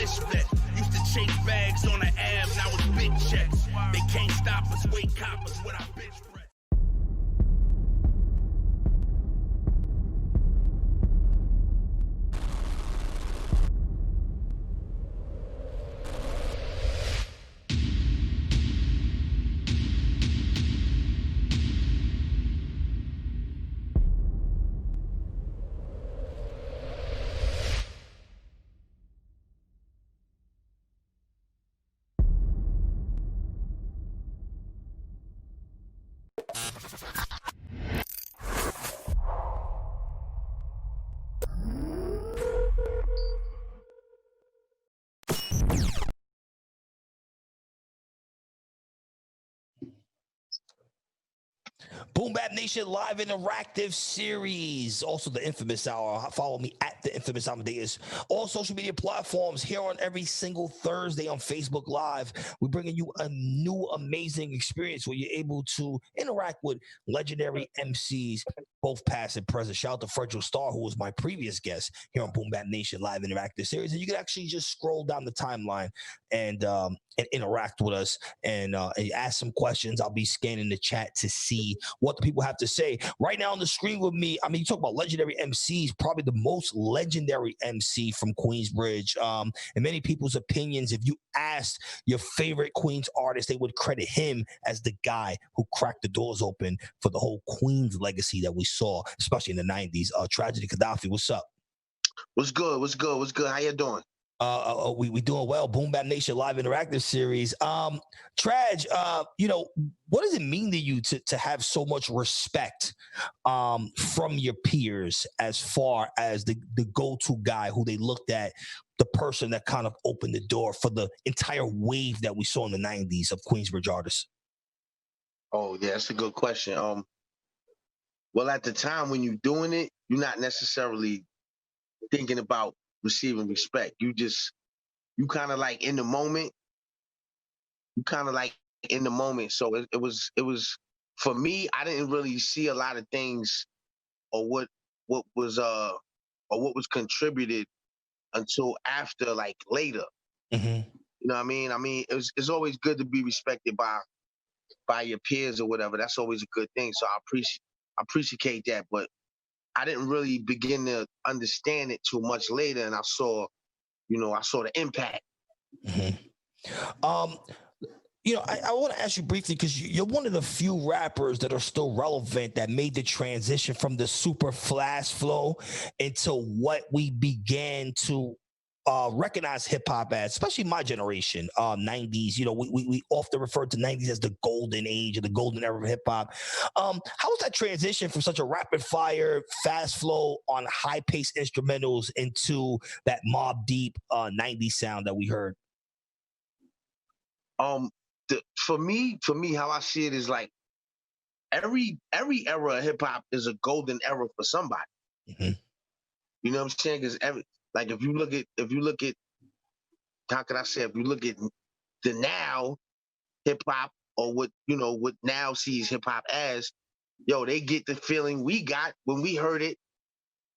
fish vet. Used to chase bags on the Ave, now it's big checks. They can't stop us, wait coppers with our bitch breath. Boom Bap Nation live interactive series. Also the Inphamus Hour. Follow me at the Inphamus Amadeuz. All social media platforms here on every single Thursday on Facebook Live. We're bringing you a new amazing experience where you're able to interact with legendary MCs, both past and present. Shout out to Fredro Starr, who was my previous guest here on Boom Bap Nation live interactive series. And you can actually just scroll down the timeline and interact with us and ask some questions. I'll be scanning the chat to see what the people have to say. Right now on the screen with me, I mean, you talk about legendary MCs, probably the most legendary MC from Queensbridge. In many people's opinions, if you asked your favorite Queens artist, they would credit him as the guy who cracked the doors open for the whole Queens legacy that we saw, especially in the 90s. Tragedy Khadafi, what's up? What's good? What's good? What's good? How you doing? We doing well. Boom Bap Nation live interactive series. Traj, what does it mean to you to have so much respect from your peers as far as the go-to guy who they looked at, the person that kind of opened the door for the entire wave that we saw in the 90s of Queensbridge artists? Oh, yeah, that's a good question. Well, at the time when you're doing it, you're not necessarily thinking about receiving respect. You kind of like in the moment. So it was for me. I didn't really see a lot of things or what was contributed until after, like later. Mm-hmm. You know what I mean? It's always good to be respected by your peers or whatever. That's always a good thing. So I appreciate that, but I didn't really begin to understand it too much later, and I saw the impact. Mm-hmm. I want to ask you briefly, because you're one of the few rappers that are still relevant that made the transition from the super flash flow into what we began to recognize hip hop as, especially my generation, 90s. We often refer to 90s as the golden age or the golden era of hip hop. How was that transition from such a rapid fire, fast flow on high paced instrumentals into that Mobb Deep 90s sound that we heard? For me, how I see it is like every era of hip hop is a golden era for somebody. Mm-hmm. You know what I'm saying? Because if you look at how can I say, if you look at the now hip hop, or what now sees hip hop as, they get the feeling we got when we heard it.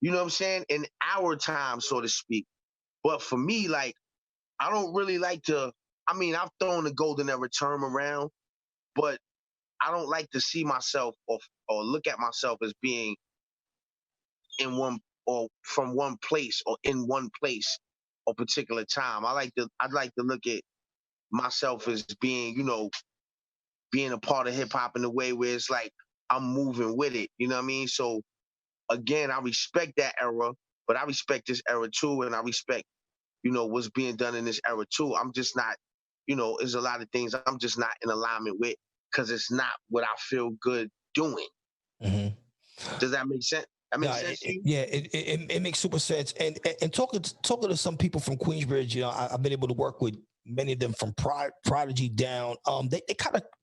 You know what I'm saying? In our time, so to speak. But for me, like, I don't really like to. I mean, I've thrown the golden era term around, but I don't like to see myself or look at myself as being in one or from one place or in one place or particular time. I'd like to look at myself as being, being a part of hip hop in a way where it's like I'm moving with it. You know what I mean? So again, I respect that era, but I respect this era too, and I respect, what's being done in this era too. I'm just not, there's a lot of things I'm just not in alignment with, because it's not what I feel good doing. Mm-hmm. Does that make sense? That makes sense to you? Yeah, it makes super sense. And talking to some people from Queensbridge, I've been able to work with many of them from Prodigy down.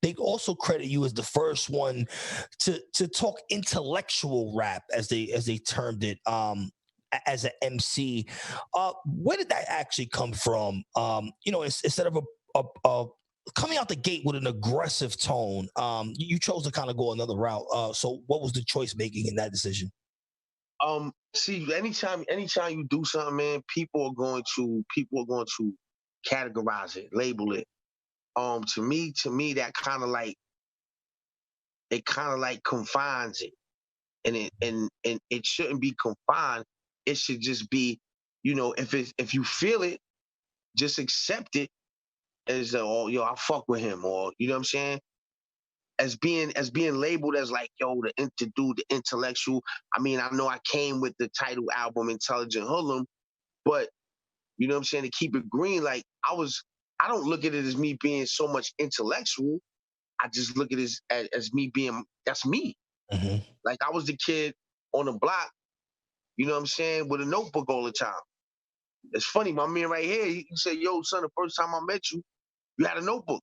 They also credit you as the first one to talk intellectual rap, as they termed it, as an MC. Where did that actually come from? Instead of a coming out the gate with an aggressive tone, you chose to kind of go another route. So what was the choice making in that decision? See, anytime you do something, man, people are going to categorize it, label it. To me, that kind of like confines it, and it shouldn't be confined. It should just be, if you feel it, just accept it as oh, yo, I fuck with him, or you know what I'm saying. As being labeled as like, yo, the intellectual. I mean, I know I came with the title album Intelligent Hoodlum, but you know what I'm saying, to keep it green, like I don't look at it as me being so much intellectual. I just look at it as me being, that's me. Mm-hmm. Like I was the kid on the block, you know what I'm saying, with a notebook all the time. It's funny, my man right here, he said, yo, son, the first time I met you, you had a notebook.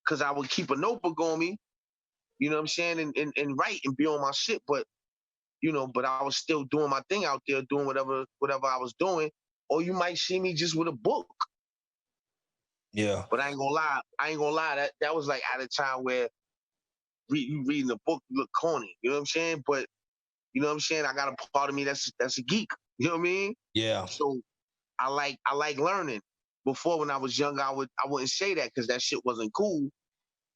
Cause I would keep a notebook on me, you know what I'm saying, and write and be on my shit. But but I was still doing my thing out there, doing whatever I was doing. Or you might see me just with a book. Yeah. But I ain't gonna lie, that was like at a time where you reading a book, you look corny. You know what I'm saying? But you know what I'm saying? I got a part of me that's a geek. You know what I mean? Yeah. So I like learning. Before, when I was younger, I wouldn't say that because that shit wasn't cool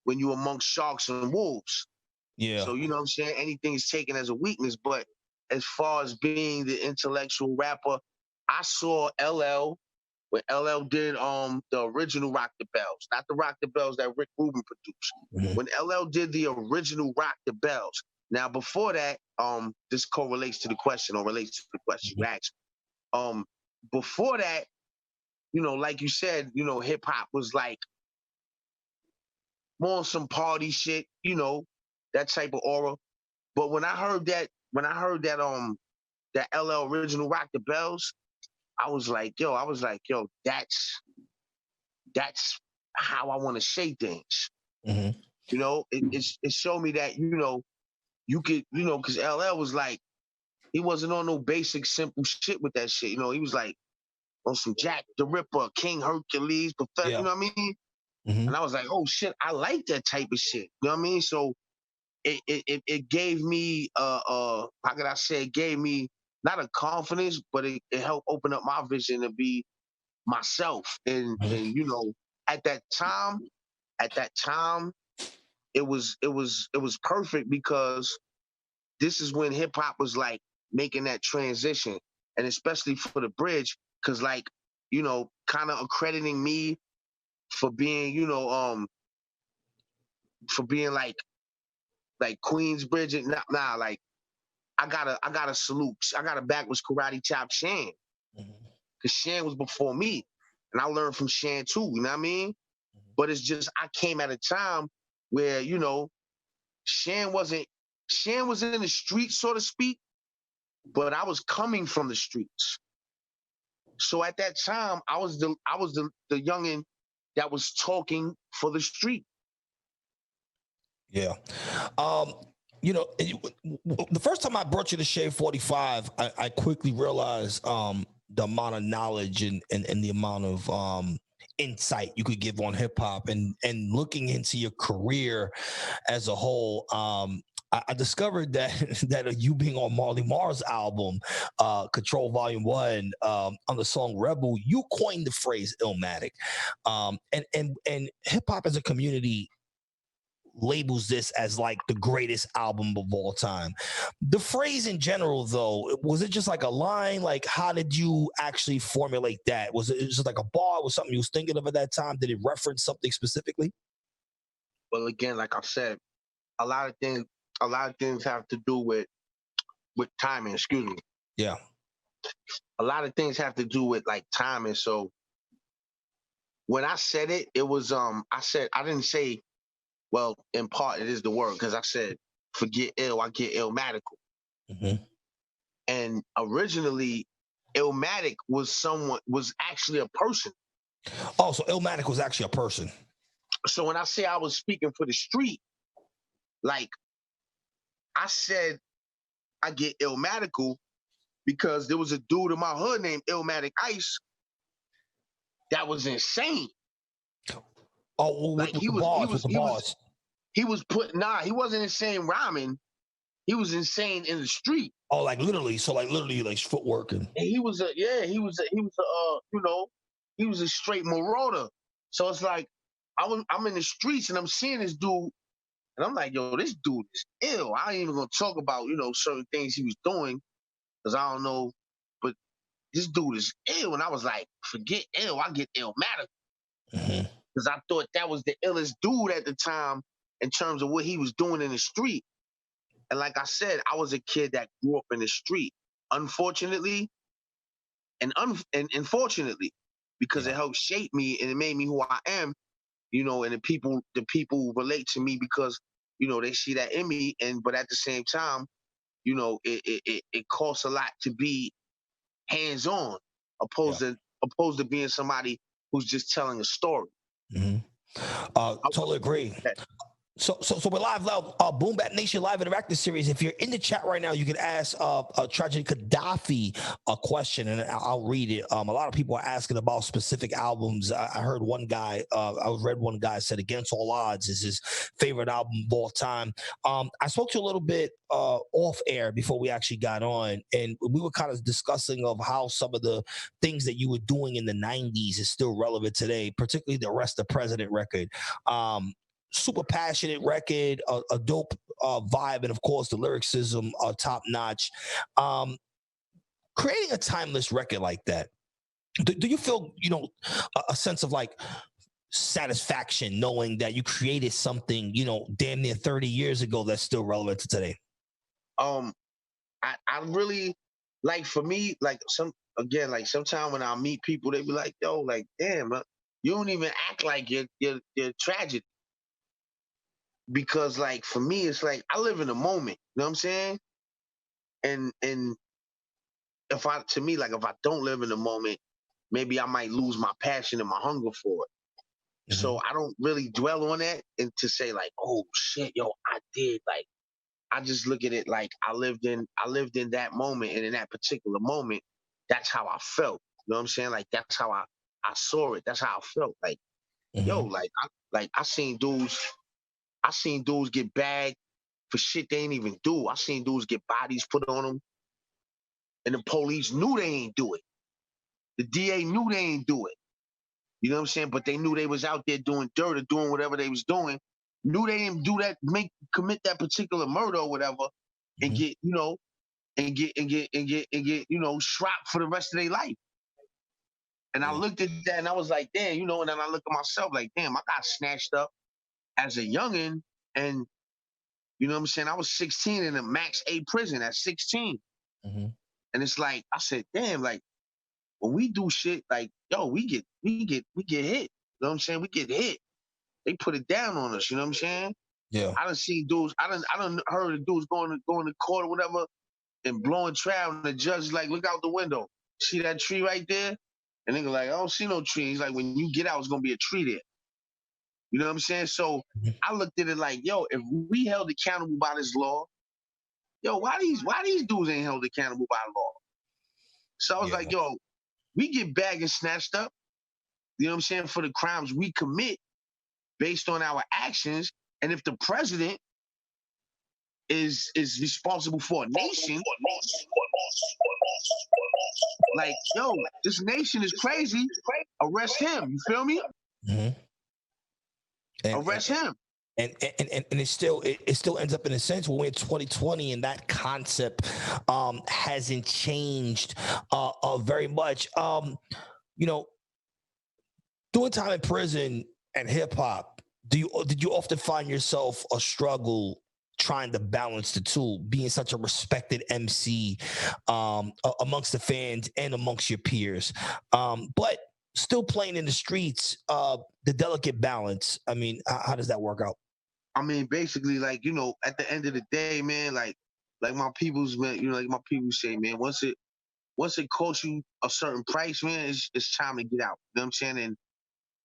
when you amongst sharks and wolves. Yeah. So you know what I'm saying? Anything's taken as a weakness. But as far as being the intellectual rapper, I saw LL when LL did the original Rock the Bells, not the Rock the Bells that Rick Rubin produced. Mm-hmm. When LL did the original Rock the Bells. Now before that, this correlates to the question or relates to the question you asked. Before that, like you said, hip hop was like more on some party shit, that type of aura. But when I heard that that LL original Rock the Bells, I was like, yo, that's how I want to say things. Mm-hmm. It showed me that, you could, because LL was like, he wasn't on no basic, simple shit with that shit. He was like on some Jack the Ripper, King Hercules, Professor, you know what I mean? Mm-hmm. And I was like, oh shit, I like that type of shit. You know what I mean? So it gave me how could I say, it gave me not a confidence, but it helped open up my vision to be myself. And at that time, it was perfect because this is when hip hop was like making that transition, and especially for the bridge, because like kind of accrediting me for being for being like Queensbridge and nah, like I gotta salute, I gotta backwards karate chop Shan, because Shan was before me, and I learned from Shan too. You know what I mean? But it's just I came at a time where Shan was in the streets, so to speak, but I was coming from the streets. So at that time, I was the youngin that was talking for the street. Yeah. The first time I brought you to Shade 45, I quickly realized the amount of knowledge and the amount of insight you could give on hip hop, and looking into your career as a whole. I discovered that that you being on Marley Marl's album, Control Volume 1, on the song Rebel, you coined the phrase Illmatic. And hip hop as a community labels this as like the greatest album of all time. The phrase in general, though, was it just like a line? Like, how did you actually formulate that? Was it just like a bar? Was something you was thinking of at that time? Did it reference something specifically? Well, again, like I said, a lot of things have to do with timing. Excuse me. Yeah. A lot of things have to do with like timing. So when I said it, it was I didn't say, well, in part it is the word, because I said forget ill, I get Illmatic. Mm-hmm. And originally, Illmatic was actually a person. Oh, so Illmatic was actually a person. So when I say I was speaking for the street, like I said, I get Illmatic because there was a dude in my hood named Illmatic Ice that was insane. Oh, like with the bars. he was putting, he wasn't insane rhyming. he was insane in the street. Oh, like literally. So like literally like footwork and he was a he was a straight marauder. So it's like I'm in the streets and I'm seeing this dude and I'm like, yo, this dude is ill. I ain't even gonna talk about, certain things he was doing because I don't know, but this dude is ill. And I was like, forget ill, I get Illmatic. Because I thought that was the illest dude at the time in terms of what he was doing in the street. And like I said, I was a kid that grew up in the street. Unfortunately, and unfortunately, because it helped shape me and it made me who I am, and the people relate to me because, they see that in me. But at the same time, it costs a lot to be hands-on opposed to being somebody who's just telling a story. Totally agree. So we're live, Boom Bap Nation live interactive series. If you're in the chat right now, you can ask Tragedy Khadafi a question, and I'll read it. A lot of people are asking about specific albums. I heard one guy, I read one guy said Against All Odds is his favorite album of all time. I spoke to you a little bit off air before we actually got on, and we were kind of discussing of how some of the things that you were doing in the 90s is still relevant today, particularly the Arrest the President record. Super passionate record, a dope vibe, and of course the lyricism are top notch. Creating a timeless record like that, do you feel a sense of like satisfaction knowing that you created something damn near 30 years ago that's still relevant to today? I really, like, for me, like sometimes when I meet people, they be like, yo, like, damn, you don't even act like you're tragic. Because, like, for me, it's like I live in the moment. You know what I'm saying? And if I don't live in the moment, maybe I might lose my passion and my hunger for it. So I don't really dwell on that and to say like, oh shit, yo, I did. Like, I just look at it like I lived in that moment, and in that particular moment, that's how I felt. You know what I'm saying? Like, that's how I saw it. That's how I felt. Like, yo, I seen dudes get bagged for shit they ain't even do. I seen dudes get bodies put on them, and the police knew they ain't do it. The DA knew they ain't do it. You know what I'm saying? But they knew they was out there doing dirt or doing whatever they was doing. Knew they didn't do that, commit that particular murder or whatever, and get shropped for the rest of their life. And I looked at that and I was like, damn, and then I look at myself like, damn, I got snatched up as a youngin', and you know what I'm saying? I was 16 in a max A prison at 16. And it's like, I said, damn, like, when we do shit, like, yo, we get hit. You know what I'm saying? We get hit. They put it down on us, you know what I'm saying? Yeah. I done seen dudes, I done heard of dudes going to court or whatever and blowing trap, and the judge is like, look out the window. See that tree right there? And they go like, I don't see no tree. He's like, when you get out, it's gonna be a tree there. You know what I'm saying? So I looked at it like, yo, if we held accountable by this law, yo, why these dudes ain't held accountable by law? So I was like, yo, we get bagged and snatched up, you know what I'm saying, for the crimes we commit based on our actions. And if the president is responsible for a nation, like, yo, this nation is crazy, arrest him. You feel me? Arrest him. And it still ends up in a sense when we're in 2020 and that concept hasn't changed very much. Doing time in prison and hip hop, did you often find yourself a struggle trying to balance the two, being such a respected MC amongst the fans and amongst your peers, but still playing in the streets, the delicate balance? I mean, how does that work out? I mean, basically, like, at the end of the day, man, like my people's, man, like my people say, man, once it costs you a certain price, man, it's time to get out. You know what I'm saying?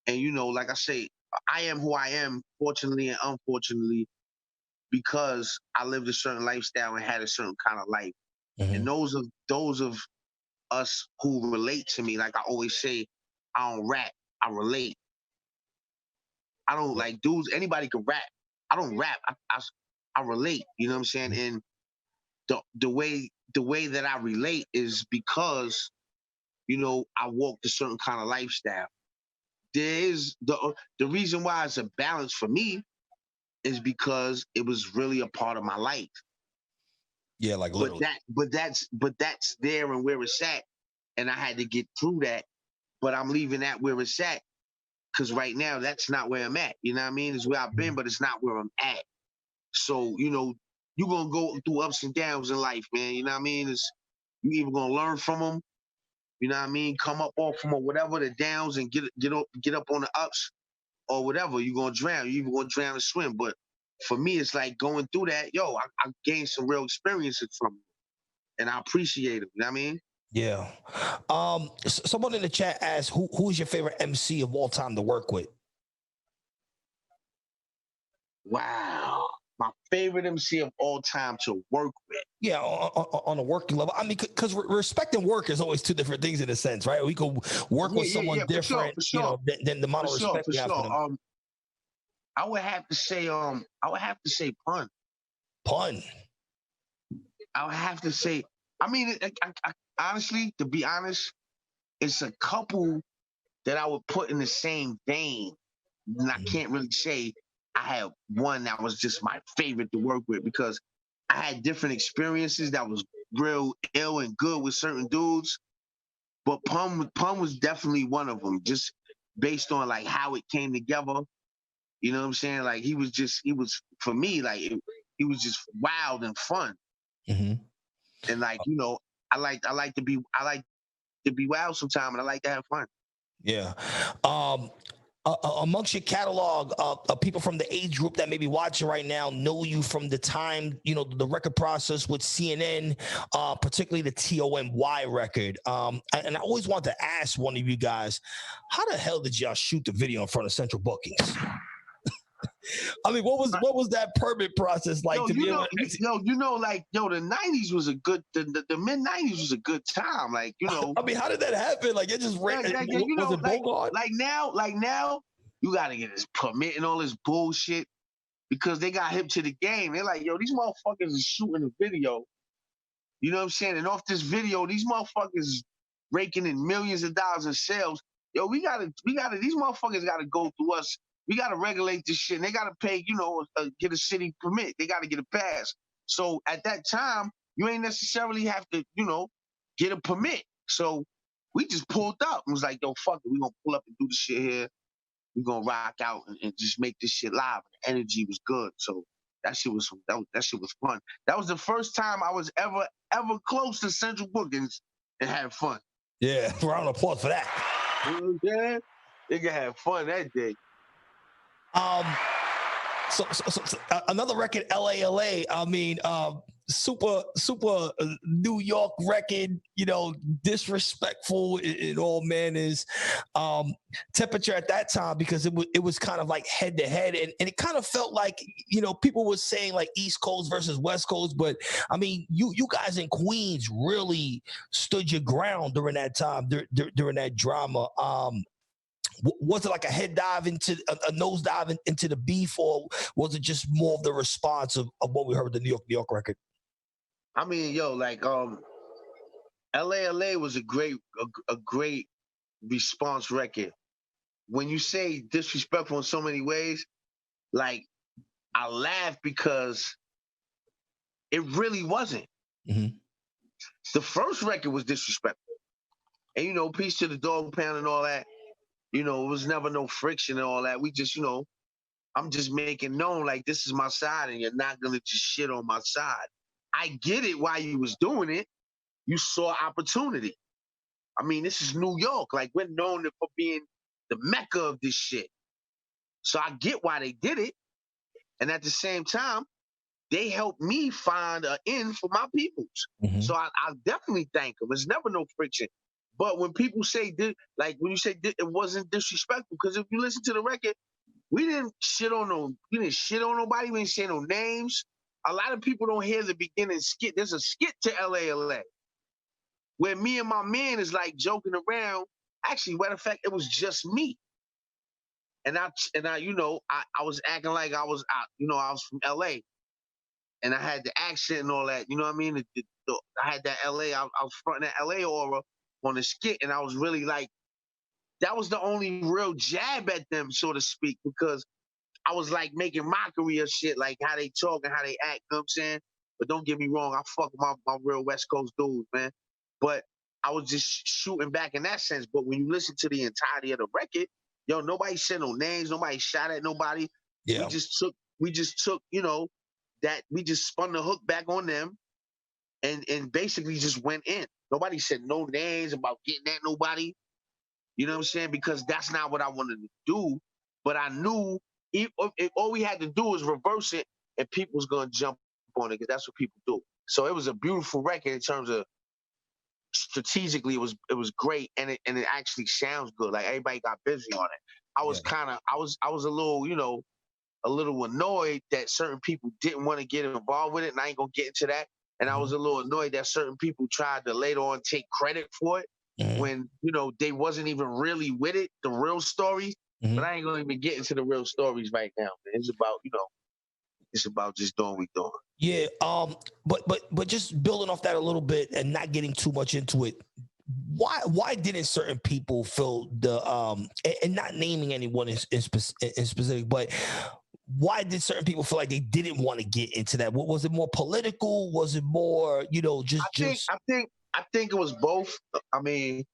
And like I say, I am who I am, fortunately and unfortunately, because I lived a certain lifestyle and had a certain kind of life. And those of us who relate to me, like I always say, I don't rap, I relate. I don't like dudes, anybody can rap. I don't rap, I relate, you know what I'm saying? the way that I relate is because, you know, I walked a certain kind of lifestyle. There is the reason why it's a balance for me is because it was really a part of my life. Yeah, like literally. But that's there and where it's at, and I had to get through that. But I'm leaving that where it's at because right now that's not where I'm at. You know what I mean? It's where I've been, but it's not where I'm at. So, you know, you're gonna go through ups and downs in life, man. You know what I mean? It's you either gonna learn from them, you know what I mean, come up off from whatever the downs and get up on the ups, or whatever. You're gonna drown. You're either gonna drown or swim. But for me, it's like going through that, I gained some real experiences from it, and I appreciate it. You know what I mean? Yeah. Someone in the chat asked, who's your favorite MC of all time to work with? Wow. My favorite MC of all time to work with. Yeah, on a working level. I mean, because respect and work is always two different things in a sense, right? We could work with someone different, for sure. You know, than the amount of respect we have for them. I would have to say Pun. Pun. I would have to say. I mean, I, honestly, to be honest, it's a couple that I would put in the same vein. And I can't really say I have one that was just my favorite to work with because I had different experiences that was real ill and good with certain dudes. But Pun was definitely one of them, just based on like how it came together. You know what I'm saying? Like he was for me, like he was just wild and fun. Mm-hmm. And like, you know, I like to be wild sometimes, and I like to have fun. Yeah. Amongst your catalog, people from the age group that may be watching right now know you from the time, you know, the record process with CNN, particularly the TOMY record. And I always want to ask one of you guys, how the hell did y'all shoot the video in front of Central Bookings? I mean, what was that permit process like to be able to the 90s was a good, the mid 90s was a good time. Like, you know. I mean, how did that happen? Like, it just ran. Was it Bogart? Like now, you got to get this permit and all this bullshit because they got hip to the game. They're like, yo, these motherfuckers are shooting a video. You know what I'm saying? And off this video, these motherfuckers raking in millions of dollars in sales. Yo, these motherfuckers got to go through us. We got to regulate this shit. And they got to pay, you know, get a city permit. They got to get a pass. So at that time, you ain't necessarily have to, you know, get a permit. So we just pulled up and was like, yo, fuck it. We going to pull up and do the shit here. We going to rock out and just make this shit live. The energy was good. So that shit was fun. That was the first time I was ever close to Central Bookings and had fun. Yeah, round of applause for that. You know what I'm saying? They can have fun that day. So another record, LALA. I mean, super New York record. You know, disrespectful in all manners. Temperature at that time because it was kind of like head to head, and it kind of felt like, you know, people were saying like East Coast versus West Coast, but I mean, you guys in Queens really stood your ground during that time, during that drama. Was it like a head dive into a nose dive into the beef, or was it just more of the response of what we heard with the New York record? I mean, yo, like LALA was a great response record. When you say disrespectful in so many ways, like I laugh because it really wasn't. Mm-hmm. The first record was disrespectful, and you know, peace to the dog pound and all that. You know, it was never no friction and all that. We just, you know, I'm just making known like this is my side and you're not gonna just shit on my side. I get it why you was doing it. You saw opportunity. I mean, this is New York. Like, we're known for being the mecca of this shit. So I get why they did it. And at the same time, they helped me find an end for my peoples. Mm-hmm. So I definitely thank them. There's never no friction. But when people say, like when you say it wasn't disrespectful, because if you listen to the record, we didn't shit on nobody. We didn't say no names. A lot of people don't hear the beginning skit. There's a skit to LALA where me and my man is like joking around. Actually, matter of fact, it was just me. And I, you know, I was acting like I was from LA. and I had the accent and all that. You know what I mean? I had that LA. I was fronting that LA aura on the skit, and I was really like, that was the only real jab at them, so to speak, because I was like making mockery of shit, like how they talk and how they act. You know what I'm saying? But don't get me wrong, I fuck my real West Coast dudes, man. But I was just shooting back in that sense. But when you listen to the entirety of the record, yo, nobody said no names, nobody shot at nobody. Yeah. We just took, you know, that we just spun the hook back on them and basically just went in. Nobody said no names about getting at nobody. You know what I'm saying? Because that's not what I wanted to do. But I knew all we had to do was reverse it, and people was gonna jump on it because that's what people do. So it was a beautiful record in terms of strategically. It was great, and it actually sounds good. Like everybody got busy on it. I was a little, you know, a little annoyed that certain people didn't want to get involved with it, and I ain't gonna get into that. And I was a little annoyed that certain people tried to later on take credit for it when, you know, they wasn't even really with it, the real stories. But I ain't gonna even get into the real stories right now, man. It's about, you know, it's about just doing what we doing. Yeah. But just building off that a little bit and not getting too much into it. Why didn't certain people feel the and not naming anyone in specific, but why did certain people feel like they didn't want to get into that? What was it, more political? Was it more, you know, I think it was both. I mean,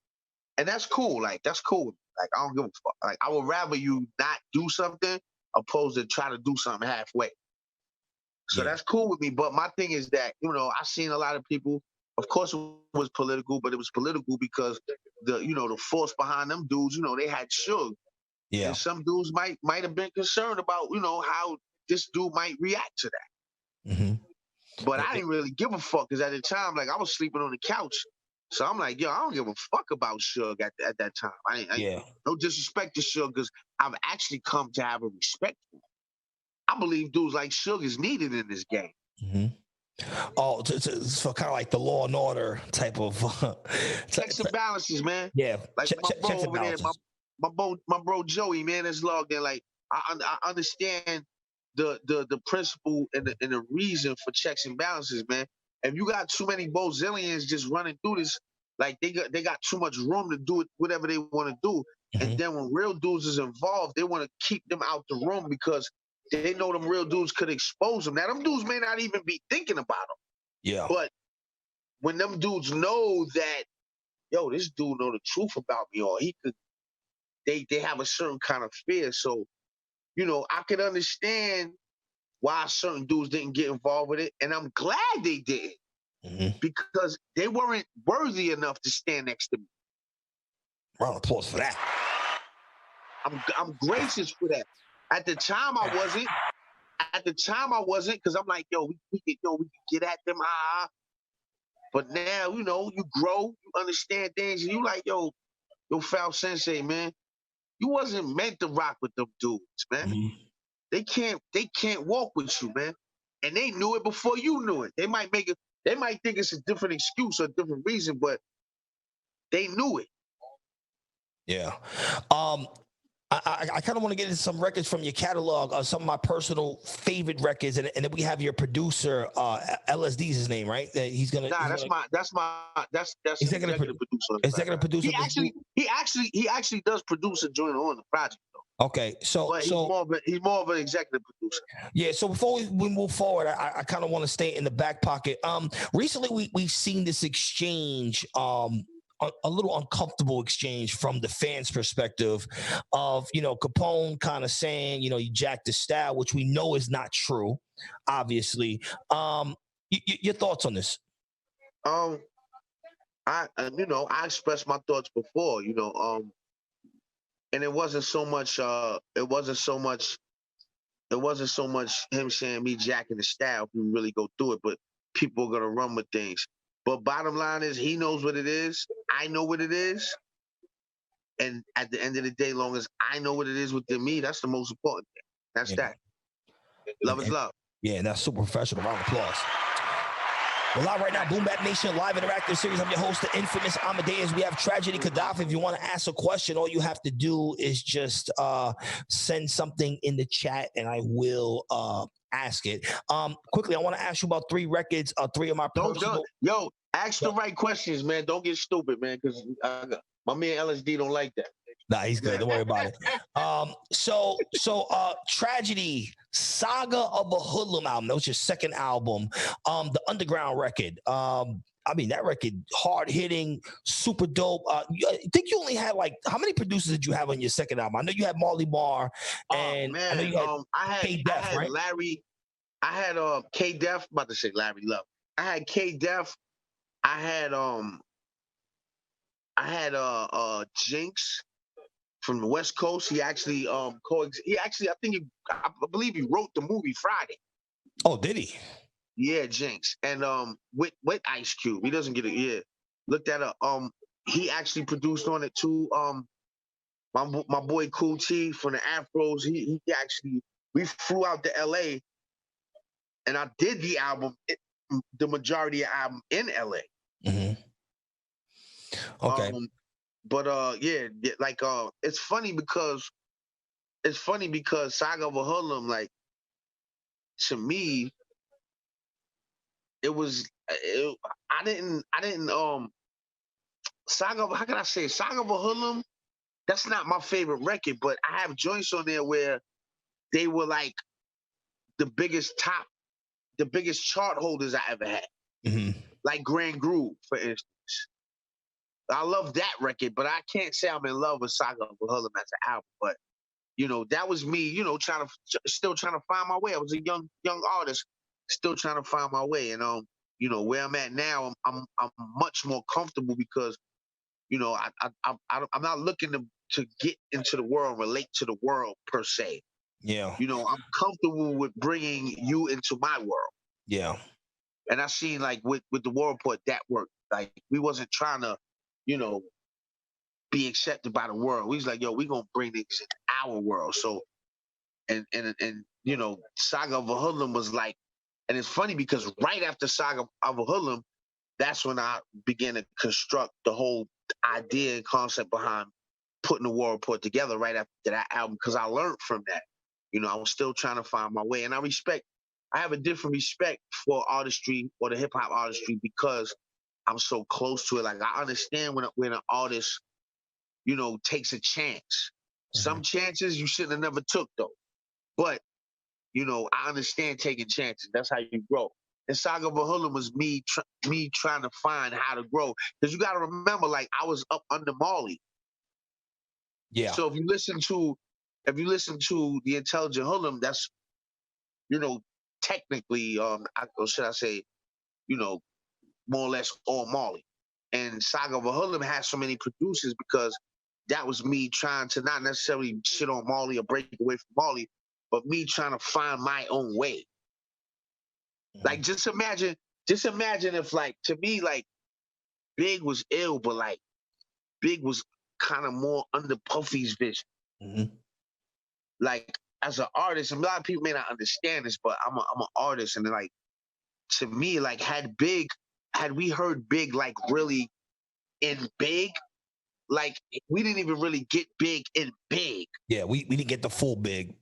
and that's cool. Like, that's cool. Like, I don't give a fuck. Like, I would rather you not do something opposed to try to do something halfway. So that's cool with me. But my thing is that, you know, I've seen a lot of people, of course it was political, but it was political because the force behind them dudes, you know, they had Suge. Yeah. And some dudes might have been concerned about, you know, how this dude might react to that. But I didn't really give a fuck because at the time, like, I was sleeping on the couch. So I'm like, yo, I don't give a fuck about Suge at that time. No disrespect to Suge, because I've actually come to have a respect for him. I believe dudes like Suge is needed in this game. Oh, so kind of like the Law and Order type of checks and balances, man. Yeah, like my bro over there, my bro Joey, man, that's logged in. Like, I understand the principle and the reason for checks and balances, man. If you got too many Bozillions just running through this, like they got too much room to do it, whatever they want to do. And then when real dudes is involved, they want to keep them out the room because they know them real dudes could expose them. Now, them dudes may not even be thinking about them. Yeah. But when them dudes know that, yo, this dude know the truth about me, or he could, they have a certain kind of fear. So, you know, I could understand why certain dudes didn't get involved with it, and I'm glad they didn't, because they weren't worthy enough to stand next to me. Round of applause for that. I'm gracious for that. At the time, I wasn't. Because I'm like, yo, we can get at them. But now, you know, you grow, you understand things, and you like, yo, Foul Sensei, man, you wasn't meant to rock with them dudes, man. They can't walk with you, man. And they knew it before you knew it. They might think it's a different excuse or a different reason, but they knew it. Yeah. I kind of want to get into some records from your catalog, some of my personal favorite records, and then we have your producer, LSD's his name, right? He's gonna. That's executive producer. Executive producer. He actually does produce a joint on the project, though. Okay, so he's more of an executive producer. Yeah. So before we move forward, I kind of want to stay in the back pocket. Recently we've seen this exchange, a little uncomfortable exchange from the fans' perspective of, you know, Capone kind of saying, you know, you jacked the style, which we know is not true, obviously. Your thoughts on this? I expressed my thoughts before, you know, and it wasn't so much him saying me jacking the style if we really go through it, but people are gonna run with things. But bottom line is, he knows what it is. I know what it is. And at the end of the day, long as I know what it is within me, that's the most important thing. That's that. Love is love. Yeah, and that's super professional. Round of applause. We're live right now, Boom Bap Nation, live interactive series. I'm your host, the Inphamus Amadeuz. We have Tragedy Khadafi. If you want to ask a question, all you have to do is just send something in the chat, and I will ask it. Quickly, I want to ask you about 3 records, 3 of my personal. Yo, ask the right questions, man. Don't get stupid, man, because my man LSD don't like that. Nah, he's good. Don't worry about it. So Tragedy, Saga of a Hoodlum album. That was your second album. The Underground record. I mean, that record, hard hitting, super dope. I think you only had like, how many producers did you have on your second album? I know you had Marley Marr, and man, I know you had K-Def, right? Larry. I had K-Def. About to say Larry Love. I had K-Def. I had Jinx from the West Coast. He actually I believe he wrote the movie Friday. Oh, did he? Yeah, Jinx. And with Ice Cube. He doesn't get it. Yeah. Look that up. He actually produced on it too. My boy Cool T from the Afros, he actually, we flew out to LA and I did the album, the majority of the album in LA. Mm-hmm. Okay. Yeah, like it's funny because Saga of a Hoodlum, like, to me, it was I didn't Saga of, how can I say, Saga of a Hoodlum, that's not my favorite record, but I have joints on there where they were like the biggest chart holders I ever had. Mm-hmm. Like Grand Groove, for instance. I love that record, but I can't say I'm in love with Saga of a Hoodlum as an album. But that was me, still trying to find my way. I was a young artist, still trying to find my way. And where I'm at now, I'm much more comfortable because I'm not looking to get into the world, relate to the world per se. Yeah. I'm comfortable with bringing you into my world. Yeah. And I seen, like, with the War Report, that worked. Like, we wasn't trying to, be accepted by the world. We was like, yo, we gonna bring niggas in our world. So, and Saga of a Hoodlum was like, and it's funny because right after Saga of a Hoodlum, that's when I began to construct the whole idea and concept behind putting the War Report together right after that album, because I learned from that. I was still trying to find my way. And I have a different respect for artistry, or the hip hop artistry, because I'm so close to it. Like, I understand when an artist, takes a chance. Mm-hmm. Some chances you shouldn't have never took, though. But, I understand taking chances. That's how you grow. And Saga of a Hoodlum was me trying to find how to grow. Because you got to remember, like, I was up under Marley. Yeah. So if you listen to the Intelligent Hoodlum, that's, technically, or should I say, more or less all Marley. And Saga of a Hoodlum has so many producers because that was me trying to not necessarily shit on Marley or break away from Marley, but me trying to find my own way. Mm-hmm. Like, just imagine if, like, to me, like, Big was ill, but, like, Big was kind of more under Puffy's vision. Mm-hmm. Like, as an artist, and a lot of people may not understand this, but I'm an artist, and, like, to me, like, had we heard Big, like, really in Big, like, we didn't even really get Big in Big. Yeah, we didn't get the full Big.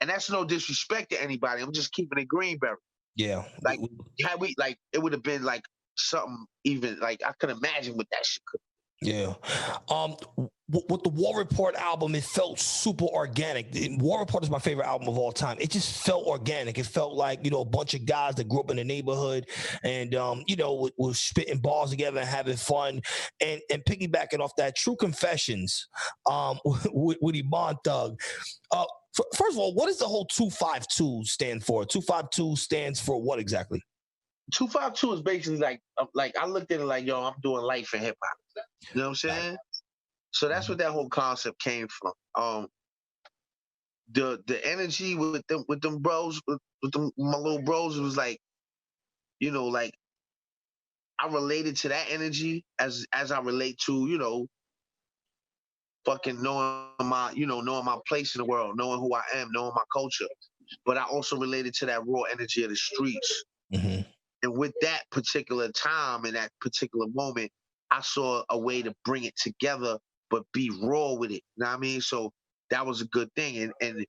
And that's no disrespect to anybody. I'm just keeping it Greenberry. Yeah. Like, had we, like, it would have been, like, something even, like, I could imagine what that shit could be. Yeah. With the War Report album, it felt super organic. War Report is my favorite album of all time. It just felt organic. It felt like, a bunch of guys that grew up in the neighborhood and, was spitting balls together and having fun. And piggybacking off that, True Confessions with Iman Thug. First of all, what does the whole 252 stand for? 252 stands for what exactly? 252 is basically like I looked at it like, yo, I'm doing life in hip hop. You know what I'm saying? Right. So that's what that whole concept came from. The energy with them bros, my little bros, it was like, like, I related to that energy as I relate to, fucking knowing my place in the world, knowing who I am, knowing my culture. But I also related to that raw energy of the streets. Mm-hmm. And with that particular time and that particular moment, I saw a way to bring it together, but be raw with it. You know what I mean? So that was a good thing. And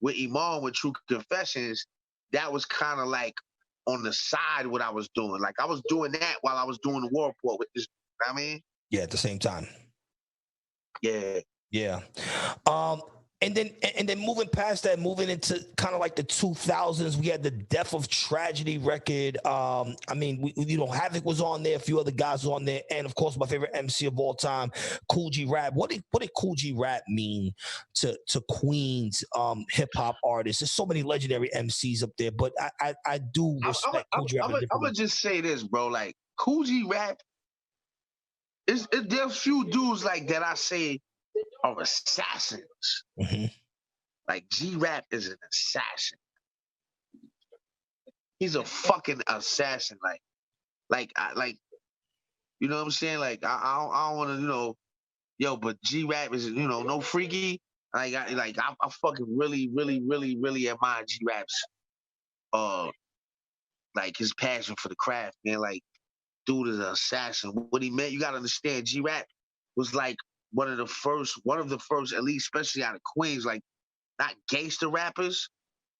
with Iman, with True Confessions, that was kind of like on the side what I was doing. Like I was doing that while I was doing the War Report with this. You know what I mean? Yeah, at the same time. Yeah. Yeah. And then moving past that, moving into kind of like the 2000s, we had the Death of Tragedy record. I mean, Havoc was on there, a few other guys were on there, and of course, my favorite MC of all time, Kool G Rap. What did Kool G Rap mean to Queens hip hop artists? There's so many legendary MCs up there, but I do respect Kool G Rap. I'm gonna just say this, bro. Like Kool G Rap, there's a few dudes like that I say are assassins. Mm-hmm. Like G-Rap is an assassin. He's a fucking assassin. Like, you know what I'm saying? Like, I don't want to, but G-Rap is, no freaky. I fucking really, really, really, really admire G-Rap's, like his passion for the craft, man. Like, dude is an assassin. What he meant, you gotta understand. G-Rap was like one of the first, at least, especially out of Queens, like not gangster rappers,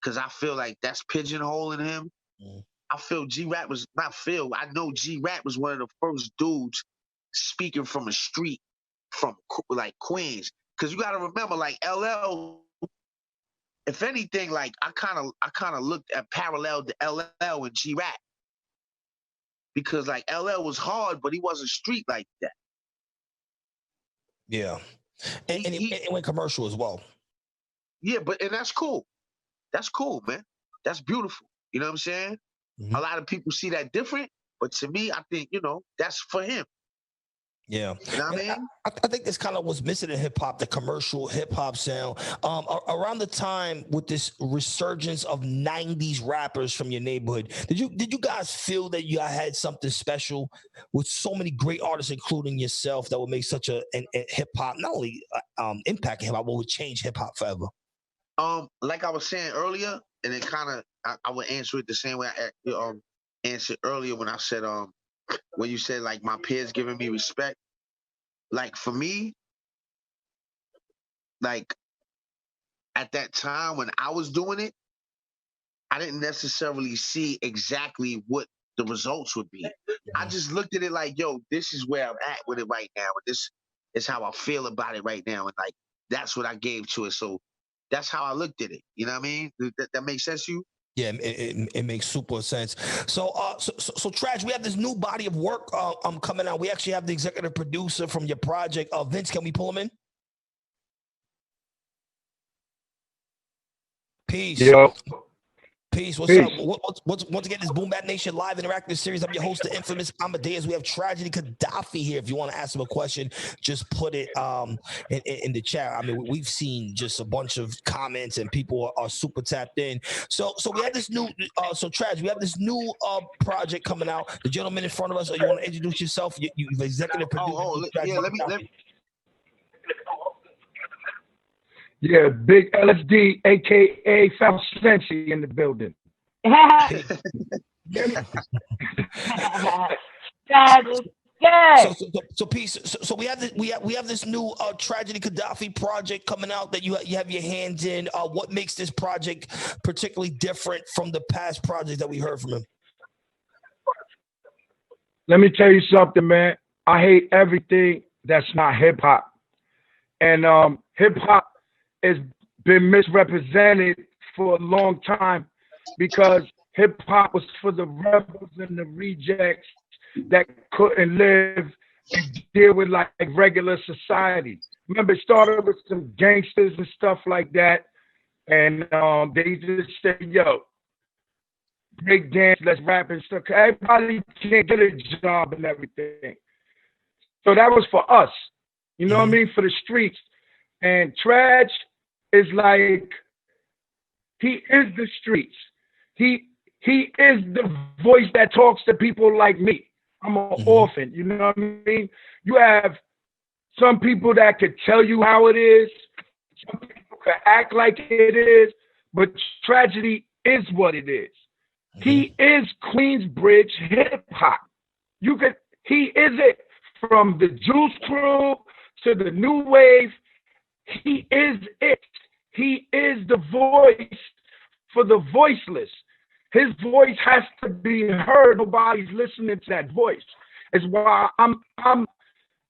because I feel like that's pigeonholing him. Mm. I feel G-Rap was I know G-Rap was one of the first dudes speaking from a street from like Queens. Because you got to remember, like LL, if anything, like I kind of looked at parallel to LL and G-Rap. Because like LL was hard, but he wasn't street like that. Yeah. And he went commercial as well. Yeah, and that's cool. That's cool, man. That's beautiful. You know what I'm saying? Mm-hmm. A lot of people see that different, but to me, I think, that's for him. Yeah. You know what I mean? I think this kind of was missing in hip hop, the commercial hip hop sound. Around the time with this resurgence of 90s rappers from your neighborhood, did you guys feel that you had something special with so many great artists, including yourself, that would make such a hip hop, not only impact hip hop, but would change hip hop forever? Like I was saying earlier, and it kind of I would answer it the same way I answered earlier when I said when you said like my peers giving me respect. Like for me, like at that time when I was doing it, I didn't necessarily see exactly what the results would be. I just looked at it like, yo, this is where I'm at with it right now, and this is how I feel about it right now, and like that's what I gave to it. So that's how I looked at it. You know what I mean? That makes sense to you? Yeah, it makes super sense. So Trash, we have this new body of work coming out. We actually have the executive producer from your project. Vince, can we pull him in? Peace. Yo. Peace. What's up? Once again, this Boom Bap Nation live interactive series. I'm your host, the Inphamus Amadeuz. We have Tragedy Khadafi here. If you want to ask him a question, just put it in the chat. I mean, we've seen just a bunch of comments and people are super tapped in. So we have this new Tragedy, we have this new project coming out. The gentleman in front of us, you want to introduce yourself? You've executive produced. Let me. Yeah, Big LSD, aka Foul Sensi in the building. That is good. So peace. So we have this new Tragedy Khadafi project coming out that you have your hands in. What makes this project particularly different from the past projects that we heard from him? Let me tell you something, man. I hate everything that's not hip hop, and hip hop has been misrepresented for a long time because hip hop was for the rebels and the rejects that couldn't live and deal with like regular society. Remember, it started with some gangsters and stuff like that, and they just said, "Yo, break dance, let's rap and stuff." Everybody can't get a job and everything, so that was for us. You know what I mean? For the streets. And Traj is like, he is the streets. He is the voice that talks to people like me. I'm an orphan, you know what I mean? You have some people that could tell you how it is. Some people could act like it is, but tragedy is what it is. He is Queensbridge hip hop. He is it from the Juice Crew to the New Wave. He is it. He is the voice for the voiceless. His voice has to be heard. Nobody's listening to that voice. It's why I'm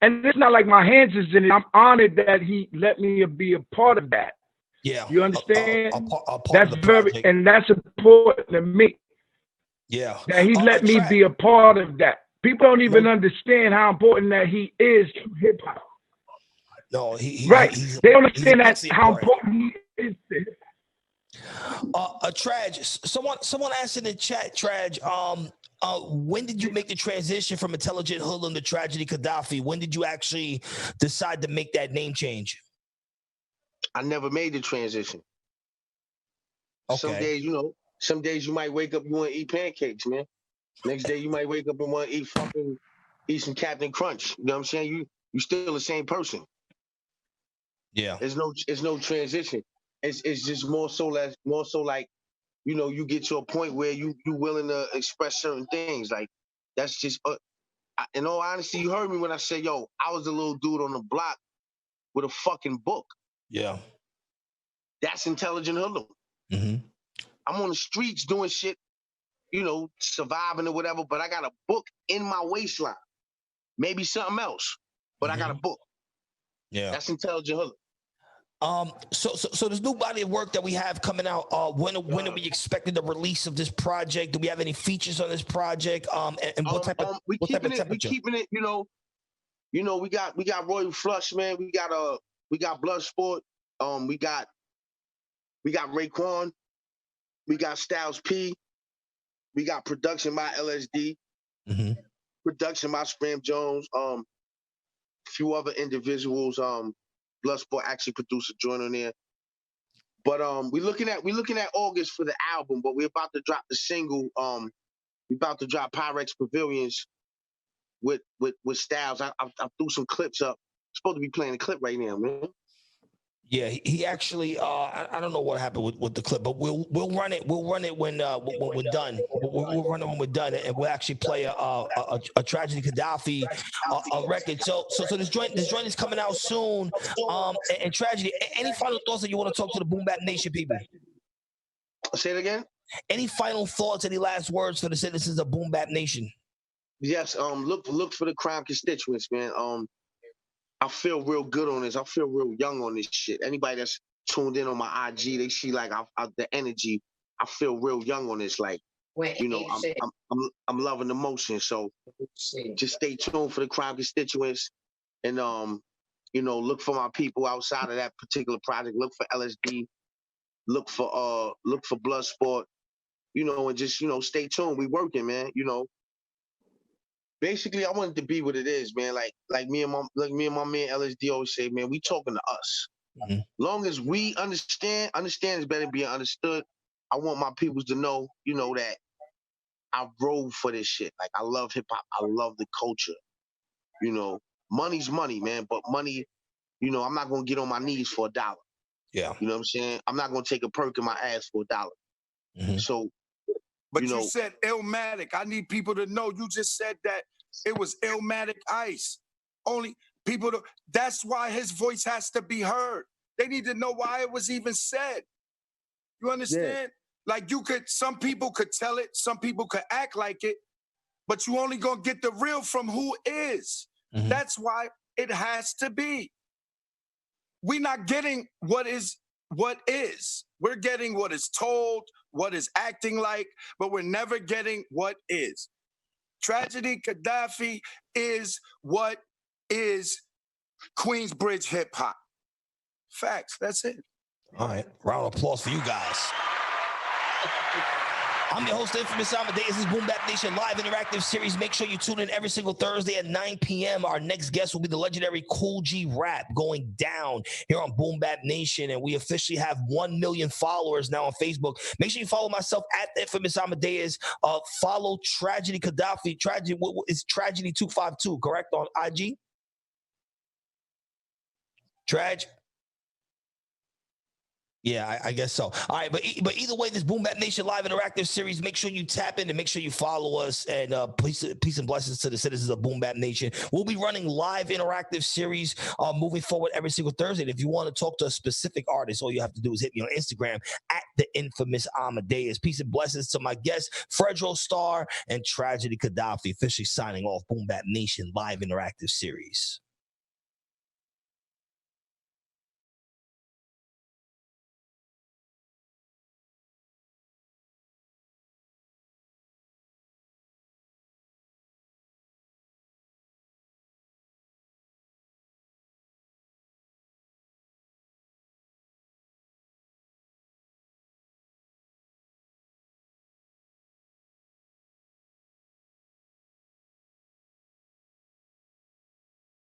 and it's not like my hands is in it. I'm honored that he let me be a part of that. Yeah. You understand? A part that's of the very, project. and that's important to me. Yeah. That he let me be a part of that. People don't even understand how important that he is to hip hop. No, right. They don't understand that how important he is to hip hop. Traj, someone asked in the chat, Traj, when did you make the transition from Intelligent Hoodlum to Tragedy Khadafi? When did you actually decide to make that name change? I never made the transition. Okay. Some days you might wake up, you want to eat pancakes, man. Next day you might wake up and want to eat some Captain Crunch. You know what I'm saying? You still the same person. Yeah. It's no transition. It's just more so like, you get to a point where you willing to express certain things. Like that's just in all honesty, you heard me when I said, yo, I was the little dude on the block with a fucking book. Yeah. That's Intelligent Hoodlum. Mm-hmm. I'm on the streets doing shit, surviving or whatever, but I got a book in my waistline. Maybe something else, but I got a book. Yeah. That's Intelligent Hoodlum. So this new body of work that we have coming out, when are we expecting the release of this project? Do we have any features on this project? And what type of temperature? We keeping it, we got Royal Flush, man. We got Bloodsport. We got Raekwon. We got Styles P. We got production by LSD. Mm-hmm. Production by Spam Jones. A few other individuals. Bloodsport actually produced a joint on there. But we're looking at August for the album, but we're about to drop the single. We're about to drop Pyrex Pavilions with Styles. I threw some clips up. I'm supposed to be playing a clip right now, man. Yeah, he actually I don't know what happened with the clip, but we'll run it. We'll run it when we're done. We'll run it when we're done, and we'll actually play a Tragedy Khadafi a record. So this joint is coming out soon. And Tragedy. Any final thoughts that you want to talk to the Boom Bap Nation people? Say it again. Any final thoughts? Any last words for the citizens of Boom Bap Nation? Yes. Look for the crime constituents, man. I feel real good on this. I feel real young on this shit. Anybody that's tuned in on my IG, they see like the energy. I feel real young on this. Like, I'm loving the motion. So just stay tuned for the crime constituents, and look for my people outside of that particular project. Look for LSD. Look for Bloodsport. And just stay tuned. We working, man. Basically, I want it to be what it is, man. Like me and my man LSD always say, man, we talking to us. Mm-hmm. Long as we understand is better than being understood. I want my peoples to know, that I rode for this shit. Like I love hip hop. I love the culture. Money's money, man. But money, I'm not gonna get on my knees for $1. Yeah. You know what I'm saying? I'm not gonna take a perk in my ass for $1. Mm-hmm. So. But you said Illmatic. I need people to know you just said that it was Illmatic Ice. Only people that's why his voice has to be heard. They need to know why it was even said. You understand? Yeah. Like some people could tell it, some people could act like it, but you only gonna get the real from who is. Mm-hmm. That's why it has to be. We're not getting what is. We're getting what is told, what is acting like, but we're never getting what is. Tragedy Khadafi is what is Queensbridge hip hop. Facts, that's it. All right, round of applause for you guys. I'm your host, Inphamus Amadeuz. This is Boom Bap Nation live interactive series. Make sure you tune in every single Thursday at 9 p.m. Our next guest will be the legendary Kool G Rap going down here on Boom Bap Nation. And we officially have 1 million followers now on Facebook. Make sure you follow myself at Inphamus Amadeuz. Follow Tragedy Khadafi. It's Tragedy 252, correct, on IG? Trag? Yeah, I guess so. All right, but either way, this Boom Bap Nation live interactive series, make sure you tap in and make sure you follow us. And peace and blessings to the citizens of Boom Bap Nation. We'll be running live interactive series moving forward every single Thursday. And if you want to talk to a specific artist, all you have to do is hit me on Instagram at the Inphamus Amadeuz. Peace and blessings to my guests, Fredro, Starr, and Tragedy Khadafi, officially signing off Boom Bap Nation live interactive series.